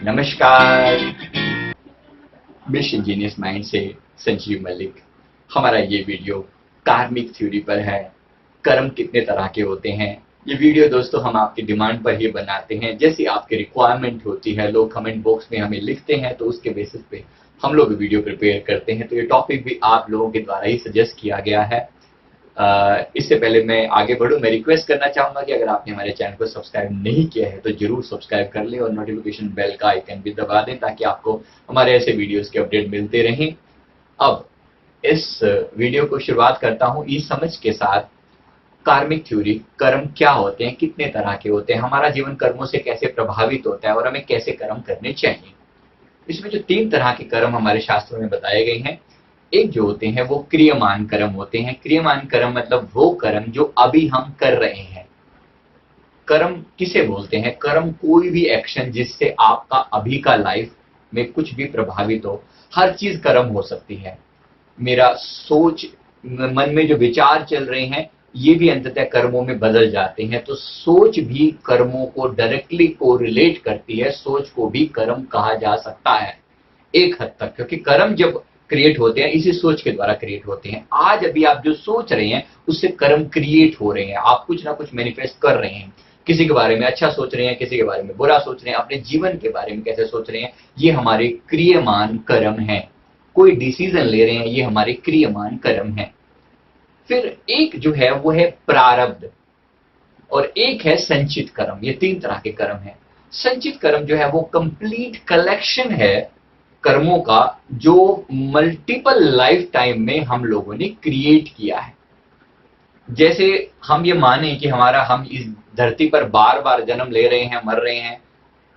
नमस्कार। Mission genius mind से संजीव मलिक। हमारा ये वीडियो कार्मिक थ्योरी पर है। कर्म कितने तरह के होते हैं। ये वीडियो दोस्तों हम आपकी डिमांड पर ही बनाते हैं, जैसी आपकी रिक्वायरमेंट होती है। लोग कमेंट बॉक्स में हमें लिखते हैं तो उसके बेसिस पे हम लोग वीडियो प्रिपेयर करते हैं। तो ये टॉपिक भी आप लोगों के द्वारा ही सजेस्ट किया गया है। इससे पहले मैं आगे बढ़ूं, मैं रिक्वेस्ट करना चाहूंगा कि अगर आपने हमारे चैनल को सब्सक्राइब नहीं किया है तो जरूर सब्सक्राइब कर लें और नोटिफिकेशन बेल का आइकन भी दबा दें ताकि आपको हमारे ऐसे वीडियोस के अपडेट मिलते रहें। अब इस वीडियो को शुरुआत करता हूं इस समझ के साथ, कार्मिक थ्योरी, कर्म क्या होते हैं, कितने तरह के होते हैं, हमारा जीवन कर्मों से कैसे प्रभावित होता है और हमें कैसे कर्म करने चाहिए। इसमें जो 3 तरह के कर्म हमारे शास्त्रों में बताए गए हैं, एक जो होते हैं वो क्रियमान कर्म होते हैं। क्रियमान कर्म मतलब वो कर्म जो अभी हम कर रहे हैं। कर्म किसे बोलते हैं? कर्म कोई भी एक्शन जिससे आपका अभी का लाइफ में कुछ भी प्रभावित हो। हर चीज कर्म हो सकती है। मेरा सोच, मन में जो विचार चल रहे हैं ये भी अंततः कर्मों में बदल जाते हैं। तो सोच भी कर्मों को डायरेक्टली कोरिलेट करती है। सोच को भी कर्म कहा जा सकता है एक हद तक, क्योंकि कर्म जब क्रिएट होते हैं इसी सोच के द्वारा क्रिएट होते हैं। आज अभी आप जो सोच रहे हैं उससे कर्म क्रिएट हो रहे हैं। आप कुछ ना कुछ मैनिफेस्ट कर रहे हैं। किसी के बारे में अच्छा सोच रहे हैं, किसी के बारे में बुरा सोच रहे हैं, अपने जीवन के बारे में कैसे सोच रहे हैं, ये हमारे क्रियमान कर्म है। कोई डिसीजन ले रहे हैं, ये हमारे क्रियमान कर्म है। फिर एक जो है वो है प्रारब्ध और एक है संचित कर्म। ये 3 तरह के कर्म है। संचित कर्म जो है वो कंप्लीट कलेक्शन है कर्मों का जो मल्टीपल लाइफ टाइम में हम लोगों ने क्रिएट किया है। जैसे हम ये माने कि हम इस धरती पर बार बार जन्म ले रहे हैं, मर रहे हैं,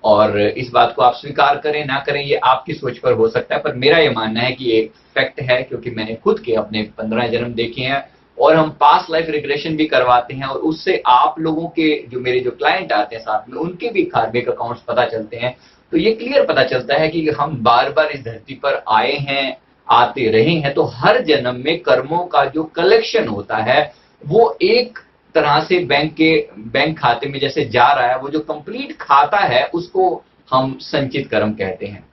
और इस बात को आप स्वीकार करें ना करें ये आपकी सोच पर हो सकता है, पर मेरा ये मानना है कि ये फैक्ट है, क्योंकि मैंने खुद के अपने 15 जन्म देखे हैं और हम पास्ट लाइफ रिग्रेशन भी करवाते हैं और उससे आप लोगों के जो मेरे जो क्लाइंट आते हैं साथ में उनके भी कार्मिक अकाउंट्स पता चलते हैं। तो ये क्लियर पता चलता है कि हम बार बार इस धरती पर आए हैं, आते रहे हैं। तो हर जन्म में कर्मों का जो कलेक्शन होता है वो एक तरह से बैंक खाते में जैसे जा रहा है, वो जो कंप्लीट खाता है उसको हम संचित कर्म कहते हैं।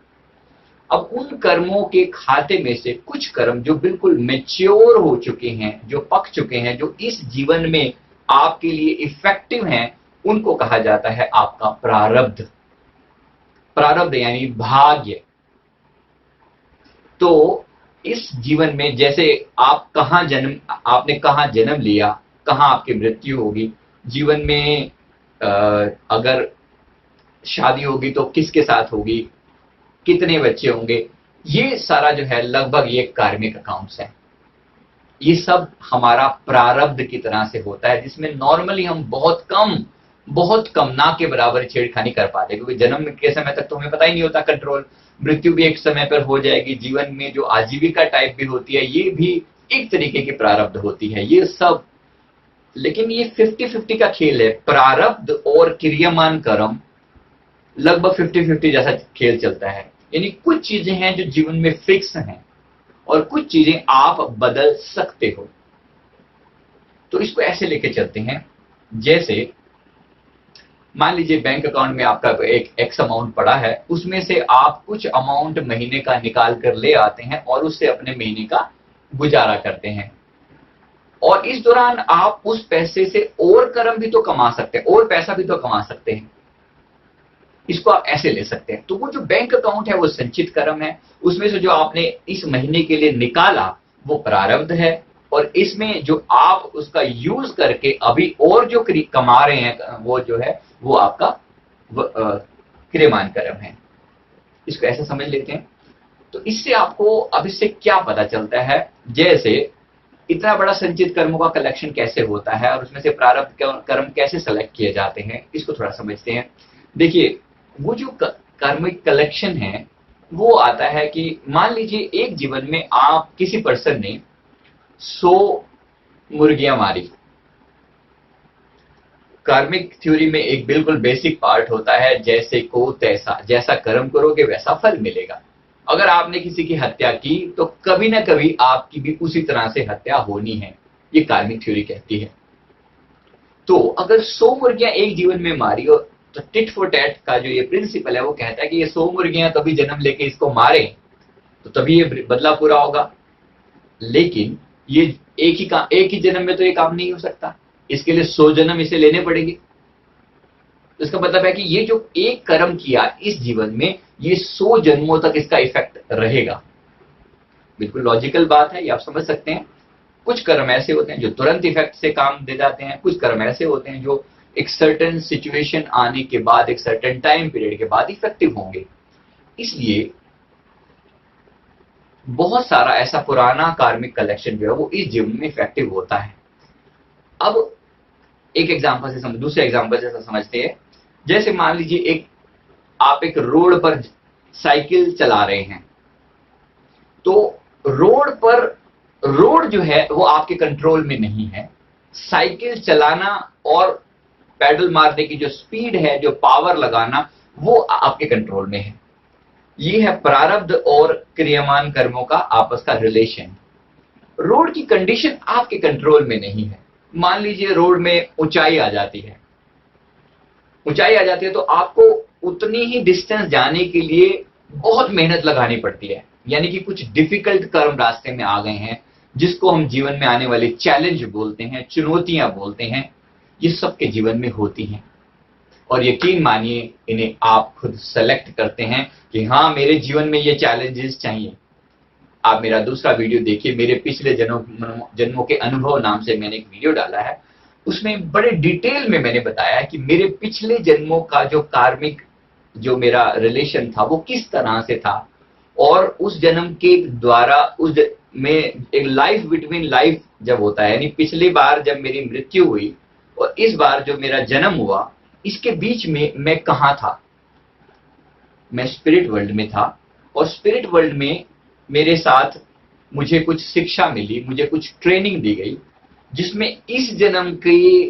अब उन कर्मों के खाते में से कुछ कर्म जो बिल्कुल मैच्योर हो चुके हैं, जो पक चुके हैं, जो इस जीवन में आपके लिए इफेक्टिव हैं, उनको कहा जाता है आपका प्रारब्ध। प्रारब्ध यानी भाग्य। तो इस जीवन में जैसे आपने कहां जन्म लिया, कहां आपकी मृत्यु होगी, जीवन में अगर शादी होगी तो किसके साथ होगी, कितने बच्चे होंगे, ये सारा जो है लगभग ये कार्मिक अकाउंट्स है। ये सब हमारा प्रारब्ध की तरह से होता है, जिसमें नॉर्मली हम बहुत कम ना के बराबर छेड़खानी कर पाते, क्योंकि जन्म के समय तक तो हमें पता ही नहीं होता कंट्रोल। मृत्यु भी एक समय पर हो जाएगी। जीवन में जो आजीविका टाइप भी होती है ये भी एक तरीके की प्रारब्ध होती है। ये सब, लेकिन ये 50-50 का खेल है। प्रारब्ध और क्रियमान कर्म लगभग 50-50 जैसा खेल चलता है। यानी कुछ चीजें हैं जो जीवन में फिक्स हैं और कुछ चीजें आप बदल सकते हो। तो इसको ऐसे लेके चलते हैं, जैसे मान लीजिए बैंक अकाउंट में आपका एक एक्स अमाउंट पड़ा है, उसमें से आप कुछ अमाउंट महीने का निकाल कर ले आते हैं और उससे अपने महीने का गुजारा करते हैं। और इस दौरान आप उस पैसे से और कर्म भी तो कमा सकते हैं, और पैसा भी तो कमा सकते हैं। इसको आप ऐसे ले सकते हैं। तो वो जो बैंक अकाउंट है वो संचित कर्म है। उसमें से जो आपने इस महीने के लिए निकाला वो प्रारब्ध है, और इसमें जो आप उसका यूज करके अभी और जो कमा रहे हैं वो जो है वो आपका क्रियमान कर्म है। इसको ऐसे समझ लेते हैं। तो इससे आपको अब इससे क्या पता चलता है, जैसे इतना बड़ा संचित कर्मों का कलेक्शन कैसे होता है और उसमें से प्रारब्ध कर्म कैसे सेलेक्ट किए जाते हैं, इसको थोड़ा समझते हैं। देखिए, वो जो कार्मिक कलेक्शन है वो आता है कि मान लीजिए एक जीवन में आप किसी पर्सन ने 100 मुर्गियां मारी। कार्मिक थ्योरी में एक बिल्कुल बेसिक पार्ट होता है, जैसे को तैसा, जैसा कर्म करोगे वैसा फल मिलेगा। अगर आपने किसी की हत्या की तो कभी ना कभी आपकी भी उसी तरह से हत्या होनी है, ये कार्मिक थ्योरी कहती है। तो अगर 100 मुर्गियां एक जीवन में मारी और तो टिट फॉर टैट का जो ये प्रिंसिपल है वो कहता है कि ये 100 मुर्गियां कभी जन्म लेके इसको मारे तो तभी ये बदला पूरा होगा। लेकिन ये एक ही जन्म में तो ये काम नहीं हो सकता, इसके लिए 100 जन्म इसे लेने पड़ेंगे। तो इसका मतलब है कि ये जो एक कर्म किया इस जीवन में, ये 100 जन्मों तक इसका इफेक्ट रहेगा। बिल्कुल लॉजिकल बात है, ये आप समझ सकते हैं। कुछ कर्म ऐसे होते हैं जो तुरंत इफेक्ट से काम दे जाते हैं, कुछ कर्म ऐसे होते हैं जो एक सर्टेन सिचुएशन आने के बाद, एक सर्टेन टाइम पीरियड के बाद इफेक्टिव होंगे। इसलिए बहुत सारा ऐसा पुराना कार्मिक कलेक्शन जो है वो इस जीवन में इफेक्टिव होता है। अब एक एग्जांपल से दूसरे एग्जांपल से समझते हैं। जैसे मान लीजिए आप एक रोड पर साइकिल चला रहे हैं, तो रोड जो है वो आपके कंट्रोल में नहीं है। साइकिल चलाना और पैडल मारने की जो स्पीड है, जो पावर लगाना, वो आपके कंट्रोल में है। ये है प्रारब्ध और क्रियामान कर्मों का आपस का रिलेशन। रोड की कंडीशन आपके कंट्रोल में नहीं है। मान लीजिए रोड में ऊंचाई आ जाती है, तो आपको उतनी ही डिस्टेंस जाने के लिए बहुत मेहनत लगानी पड़ती है। यानी कि कुछ डिफिकल्ट कर्म रास्ते में आ गए हैं, जिसको हम जीवन में आने वाले चैलेंज बोलते हैं, चुनौतियां बोलते हैं। ये सबके जीवन में होती हैं और यकीन मानिए इन्हें आप खुद सेलेक्ट करते हैं कि हाँ, मेरे जीवन में ये चैलेंजेस चाहिए। आप मेरा दूसरा वीडियो देखिए, मेरे पिछले जन्मों के अनुभव नाम से मैंने एक वीडियो डाला है। उसमें बड़े डिटेल में मैंने बताया कि मेरे पिछले जन्मों का जो कार्मिक जो मेरा रिलेशन था वो किस तरह से था, और उस जन्म के द्वारा में एक लाइफ बिटवीन लाइफ जब होता है, यानी पिछली बार जब मेरी मृत्यु हुई और इस बार जो मेरा जन्म हुआ, इसके बीच में मैं कहाँ था। मैं स्पिरिट वर्ल्ड में था, और स्पिरिट वर्ल्ड में मेरे साथ मुझे कुछ शिक्षा मिली, मुझे कुछ ट्रेनिंग दी गई, जिसमें इस जन्म के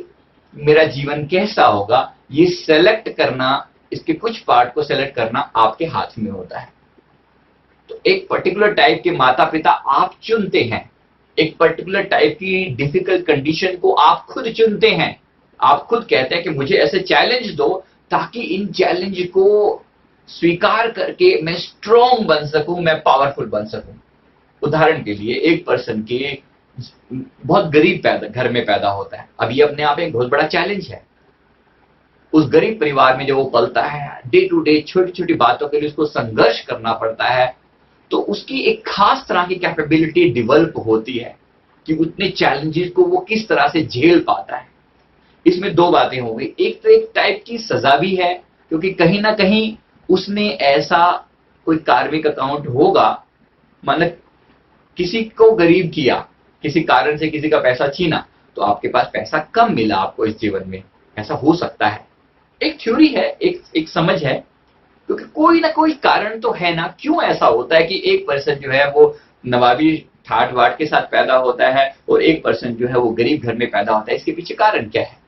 मेरा जीवन कैसा होगा ये सेलेक्ट करना, इसके कुछ पार्ट को सेलेक्ट करना आपके हाथ में होता है। तो एक पर्टिकुलर टाइप के माता पिता आप चुनते हैं, एक पर्टिकुलर टाइप की डिफिकल्ट कंडीशन को आप खुद चुनते हैं। आप खुद कहते हैं कि मुझे ऐसे चैलेंज दो ताकि इन चैलेंज को स्वीकार करके मैं स्ट्रॉन्ग बन सकूं, मैं पावरफुल बन सकूं। उदाहरण के लिए एक पर्सन के बहुत गरीब घर में पैदा होता है, अब ये अपने आप एक बहुत बड़ा चैलेंज है। उस गरीब परिवार में जब वो पलता है, डे टू डे छोटी छोटी बातों के लिए उसको संघर्ष करना पड़ता है, तो उसकी एक खास तरह की कैपेबिलिटी डेवलप होती है कि उतने चैलेंजेस को वो किस तरह से झेल पाता है। इसमें दो बातें हो गई, एक तो एक टाइप की सजा भी है, क्योंकि कहीं ना कहीं उसने ऐसा कोई कार्मिक अकाउंट होगा, मतलब किसी को गरीब किया, किसी कारण से किसी का पैसा छीना, तो आपके पास पैसा कम मिला आपको इस जीवन में, ऐसा हो सकता है। एक थ्योरी है, एक समझ है, क्योंकि कोई ना कोई कारण तो है ना, क्यों ऐसा होता है कि एक पर्सन जो है वो नवाबी ठाट वाट के साथ पैदा होता है और एक पर्सन जो है वो गरीब घर में पैदा होता है। इसके पीछे कारण क्या है?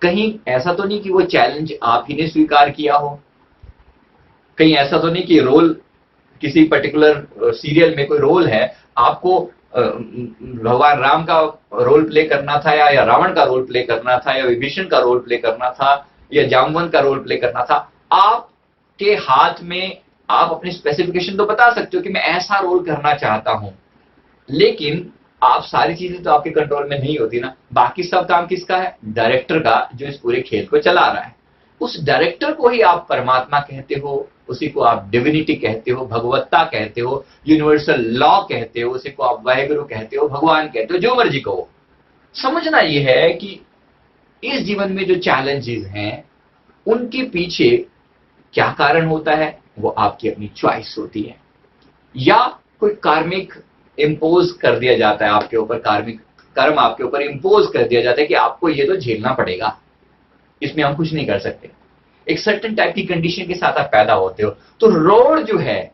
कहीं ऐसा तो नहीं कि वो चैलेंज आप ही ने स्वीकार किया हो, कहीं ऐसा तो नहीं कि रोल किसी पर्टिकुलर सीरियल में कोई रोल है, आपको भगवान राम का रोल प्ले करना था, या रावण का रोल प्ले करना था, या विभीषण का रोल प्ले करना था, या जामवंत का रोल प्ले करना था। आपके हाथ में आप अपनी स्पेसिफिकेशन तो बता सकते हो कि मैं ऐसा रोल करना चाहता हूं, लेकिन आप सारी चीजें तो आपके कंट्रोल में नहीं होती ना। बाकी सब काम किसका है? डायरेक्टर का, जो इस पूरे खेल को चला रहा है। उस डायरेक्टर को ही आप परमात्मा कहते हो, उसी को आप डिविनिटी कहते हो, भगवत्ता कहते हो, यूनिवर्सल लॉ कहते हो, उसी को आप वाहेगुरु कहते हो, भगवान कहते हो, जो मर्जी कहो। समझना यह है कि इस जीवन में जो चैलेंजेस हैं उनके पीछे क्या कारण होता है, वो आपकी अपनी चॉइस होती है, या कोई कार्मिक इंपोज कर दिया जाता है आपके ऊपर, कार्मिक कर्म आपके ऊपर इंपोज कर दिया जाता है कि आपको ये तो झेलना पड़ेगा, इसमें हम कुछ नहीं कर सकते। एक सर्टेन टाइप की कंडीशन के साथ आप पैदा होते हो। तो रोड जो है,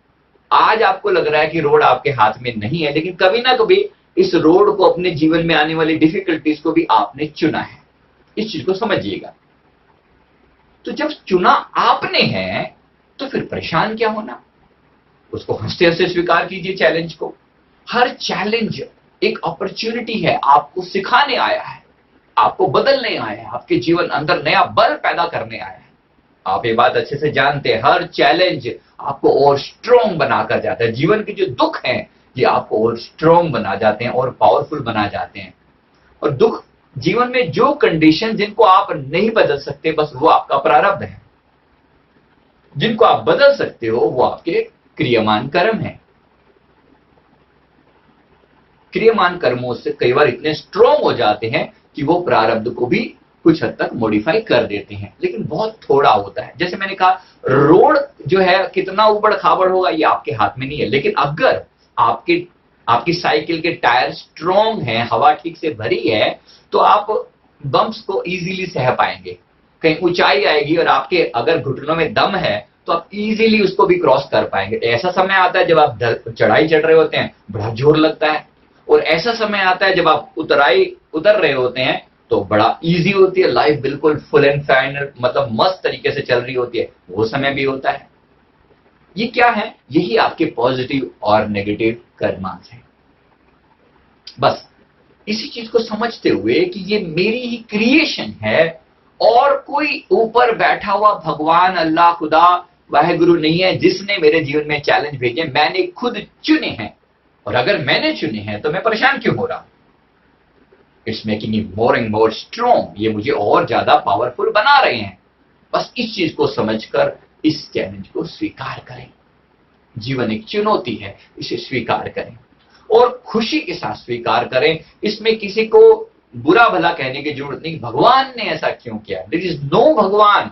आज आपको लग रहा है कि रोड आपके हाथ में नहीं है, लेकिन कभी ना कभी इस रोड को, अपने जीवन में आने वाली डिफिकल्टीज को भी आपने चुना है। इस चीज को समझिएगा। तो जब चुना आपने है तो फिर परेशान क्या होना, उसको हंसते हंसते स्वीकार कीजिए चैलेंज को। हर चैलेंज एक अपॉर्चुनिटी है, आपको सिखाने आया है। आपको बदलने आया है, आपके जीवन अंदर नया बल पैदा करने आया है। आप ये बात अच्छे से जानते हैं, हर चैलेंज आपको और स्ट्रॉन्ग बनाकर जाता है। जीवन के जो दुख हैं ये आपको और स्ट्रॉन्ग बना जाते हैं और पावरफुल बना जाते हैं। और दुख जीवन में जो कंडीशन जिनको आप नहीं बदल सकते, बस वो आपका प्रारब्ध है। जिनको आप बदल सकते हो वो आपके क्रियमान कर्म है। क्रियमान कर्मों से कई बार इतने स्ट्रॉन्ग हो जाते हैं कि वो प्रारब्ध को भी कुछ हद तक मॉडिफाई कर देते हैं, लेकिन बहुत थोड़ा होता है। जैसे मैंने कहा, रोड जो है कितना उबड़ खाबड़ होगा ये आपके हाथ में नहीं है, लेकिन अगर आपकी साइकिल के टायर स्ट्रॉन्ग हैं, हवा ठीक से भरी है, तो आप बम्प्स को इजीली सह पाएंगे। कहीं ऊंचाई आएगी और आपके अगर घुटनों में दम है तो आप इजीली उसको भी क्रॉस कर पाएंगे। ऐसा समय आता है जब आप चढ़ाई चढ़ रहे होते हैं, बड़ा जोर लगता है, और ऐसा समय आता है जब आप उतर रहे होते हैं तो बड़ा इजी होती है लाइफ, बिल्कुल फुल एंड फाइनल, मतलब मस्त तरीके से चल रही होती है। वो समय भी होता है। ये क्या है? यही आपके पॉजिटिव और नेगेटिव कर्मास है। बस इसी चीज को समझते हुए कि ये मेरी ही क्रिएशन है और कोई ऊपर बैठा हुआ भगवान, अल्लाह, खुदा, वाहेगुरु नहीं है जिसने मेरे जीवन में चैलेंज भेजे, मैंने खुद चुने हैं। और अगर मैंने चुने हैं तो मैं परेशान क्यों हो रहा हूं? It's making me more and more strong. ये मुझे और ज्यादा पावरफुल बना रहे हैं। बस इस चीज को समझकर इस चैलेंज को स्वीकार करें। जीवन एक चुनौती है, इसे स्वीकार करें और खुशी के साथ स्वीकार करें। इसमें किसी को बुरा भला कहने की जरूरत नहीं, भगवान ने ऐसा क्यों किया। देयर इज नो भगवान।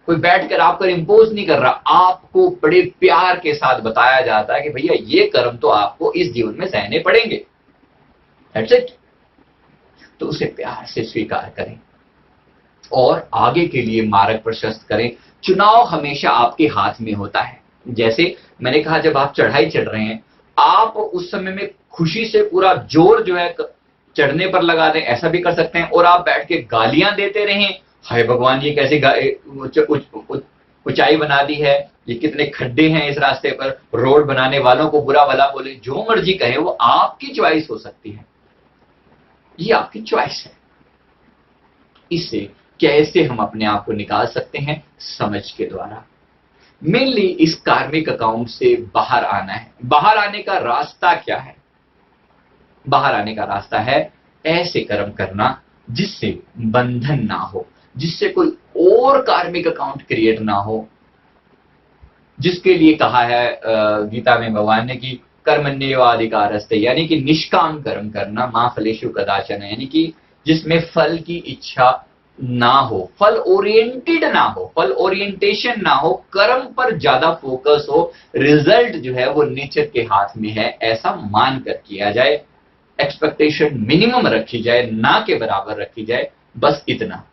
कोई बैठकर आप पर इंपोज नहीं कर रहा, आपको बड़े प्यार के साथ बताया जाता है कि भैया ये कर्म तो आपको इस जीवन में सहने पड़ेंगे। That's it. तो उसे प्यार से स्वीकार करें और आगे के लिए मार्ग प्रशस्त करें। चुनाव हमेशा आपके हाथ में होता है। जैसे मैंने कहा, जब आप चढ़ाई चढ़ रहे हैं, आप उस समय में खुशी से पूरा जोर जो है चढ़ने पर लगा दें, ऐसा भी कर सकते हैं। और आप बैठ के गालियां देते रहें, हाय भगवान ये कैसे ऊंचाई बना दी है, ये कितने खड्डे हैं इस रास्ते पर, रोड बनाने वालों को बुरा भला बोले, जो मर्जी कहे, वो आपकी चॉइस हो सकती है। ये आपकी चॉइस है। इससे कैसे हम अपने आप को निकाल सकते हैं? समझ के द्वारा। मेनली इस कार्मिक अकाउंट से बाहर आना है। बाहर आने का रास्ता क्या है? बाहर आने का रास्ता है ऐसे कर्म करना जिससे बंधन ना हो, जिससे कोई और कार्मिक अकाउंट क्रिएट ना हो। जिसके लिए कहा है गीता में भगवान ने कि कर्मण्येवाधिकारस्ते, यानी कि निष्काम कर्म करना, मा फलेषु कदाचन, यानी कि जिसमें फल की इच्छा ना हो, फल ओरिएंटेड ना हो, फल ओरिएंटेशन ना हो, कर्म पर ज्यादा फोकस हो, रिजल्ट जो है वो नेचर के हाथ में है ऐसा मानकर किया जाए। एक्सपेक्टेशन मिनिमम रखी जाए, ना के बराबर रखी जाए, बस इतना।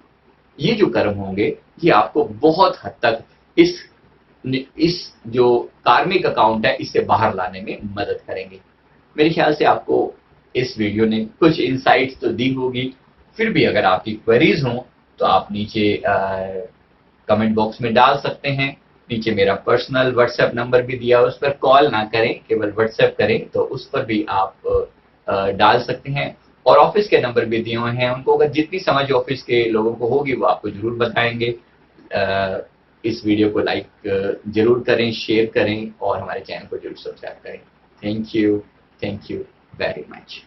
ये जो कर्म होंगे ये आपको बहुत हद तक इस जो कार्मिक अकाउंट है इससे बाहर लाने में मदद करेंगे। मेरे ख्याल से आपको इस वीडियो ने कुछ इंसाइट्स तो दी होगी। फिर भी अगर आपकी क्वेरीज हों तो आप नीचे कमेंट बॉक्स में डाल सकते हैं। नीचे मेरा पर्सनल व्हाट्सएप नंबर भी दिया है, उस पर कॉल ना करें, केवल व्हाट्सएप करें, तो उस पर भी आप डाल सकते हैं। और ऑफिस के नंबर भी दिए हुए हैं, उनको अगर जितनी समझ ऑफिस के लोगों को होगी वो आपको जरूर बताएंगे। इस वीडियो को लाइक जरूर करें, शेयर करें और हमारे चैनल को जरूर सब्सक्राइब करें। Thank you very much.